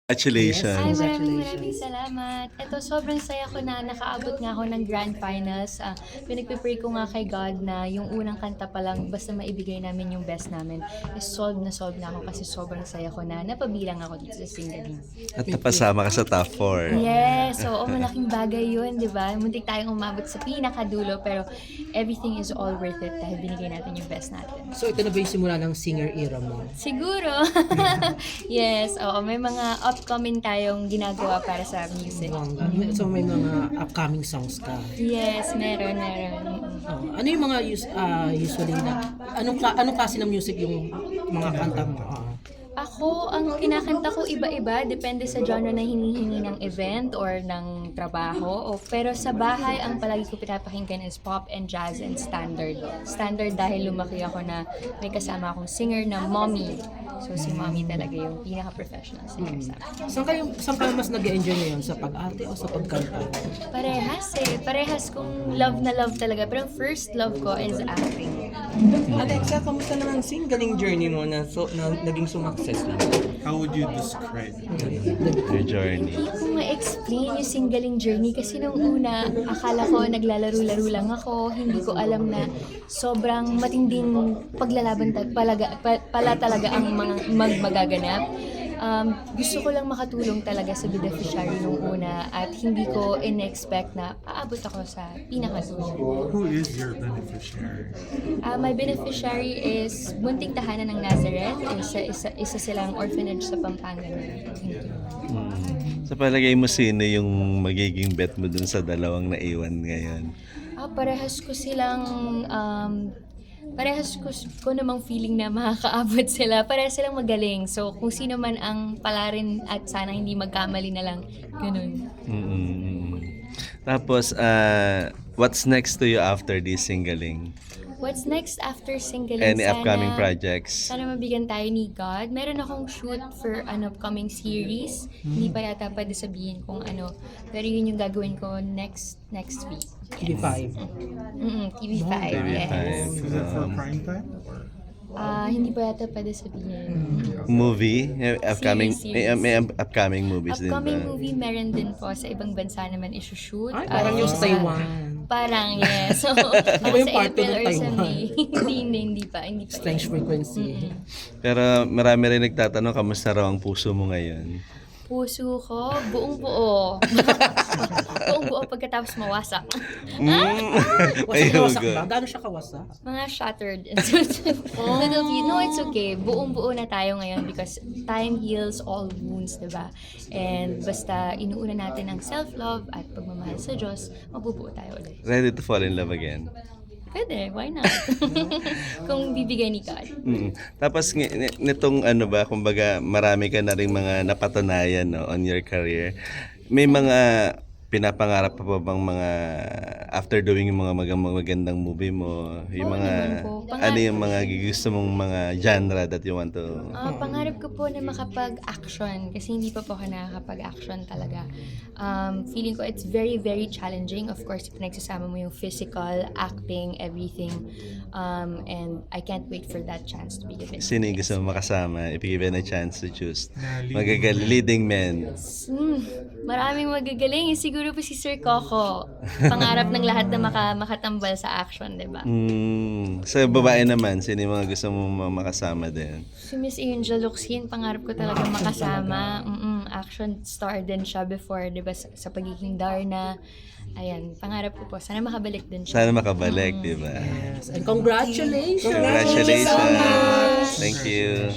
Ay, Congratulations. maraming salamat. Eto, sobrang saya ko na nakaabot nga ako ng grand finals. Pinagpipray ko nga kay God na yung unang kanta pa lang, basta maibigay namin yung best namin, is solve na ako kasi sobrang saya ko na napabilang ako dito sa singing. At napasama ka sa top 4. Yes, so malaking bagay yun, di ba? Muntik tayong umabot sa pinakadulo, pero everything is all worth it dahil binigay natin yung best natin. So ito na ba yung simula ng singer era mo? Siguro. Yes, oo, may mga upcoming tayong ginagawa para sa music. So may mga upcoming songs ka. Yes, meron. Oh, ano yung mga usually na anong klase ng music yung mga kanta mo? Ako, ang kinakanta ko iba-iba, depende sa genre na hinihingi ng event or ng trabaho. Pero sa bahay, ang palagi ko pinapakinggan is pop and jazz and standard. Standard dahil lumaki ako na may kasama akong singer na Mommy. So si Mommy talaga yung pinaka-professional singer sa akin. Saan ka mas nag-enjoy ngayon? Sa pag-arte o sa pagkanta? Parehas eh. Parehas kong love na love talaga. Pero ang first love ko is acting. Alexa, kamusta naman singling journey mo na naging sumakses na? How would you describe Your journey. Hindi ko ma-explain yung singling journey kasi nung una, akala ko naglalaro-laro lang ako. Hindi ko alam na sobrang matinding paglalaban pala talaga ang mga magaganap. Gusto ko lang makatulong talaga sa beneficiary nung una at hindi ko in-expect na aabot ako sa pinakadulo. who is your beneficiary? My beneficiary is Munting Tahanan ng Nazareth. Isa silang orphanage sa Pampanga. Sa palagay mo, sino yung magiging bet mo dun sa dalawang naiwan ngayon? Parehas ko namang feeling na makakaabot sila. Parehas silang magaling. So, kung sino man ang palarin at sana hindi magkamali na lang. Ganun. Tapos, what's next to you after this singling? What's next after singling? Any upcoming projects? Sana mabigyan tayo ni God. Meron akong shoot for an upcoming series. Hindi pa yata pwede sabihin kung ano. Pero yun yung gagawin ko next week. TV5. TV5, yes. Is it for prime time? Or? Hindi pa yata pwede sabihin. Movie? Series. May upcoming movies din ba? Upcoming movie meron din po sa ibang bansa naman isushoot. Ay, parang yung sa Taiwan. Parang, yes. So, Ako yung sa part April ng or sa Taiwan. May. Hindi pa. Strange frequency. Pero marami rin nagtatanong, kamusta raw ang puso mo ngayon? Puso ko, buong buo. Buong buo pagkatapos mawasak. Wasak ba? Gaano siya kawasak? Mga shattered. Little bit. No, it's okay. Buong buo na tayo ngayon because time heals all wounds, diba? And basta inuuna natin ang self-love at pagmamahal sa Diyos, mabubuo tayo ulit. Ready to fall in love again? Pwede, why not? Kung bibigay ni God. Tapos nitong ano ba, kumbaga marami ka na ring mga napatunayan, no, on your career. May mga pinapangarap pa ba bang mga after doing yung mga magandang movie mo? Yung Oo mga naman po. ano yung mga gusto mong mga genre that you want to? Pangarap ko po na makapag-action kasi hindi pa po ako nakakapag-action talaga. Feeling ko it's very, very challenging. Of course, pinagsasama mo yung physical, acting, everything. And I can't wait for that chance to be given. Sino yung gusto mo makasama if given a chance to choose? Na Leading men. Maraming magagaling. Siguro po si Sir Coco. Pangarap ng lahat na makatambal sa action, di ba? Sa babae naman, sino yung mga gusto mo makasama din? Si Miss Angel Locsin, pangarap ko talaga makasama. Action star din siya before, di ba, sa pagiging Darna. Ayan, pangarap ko po. Sana makabalik din siya. Sana makabalik, di ba? Yes. And congratulations! Congratulations! Thank you.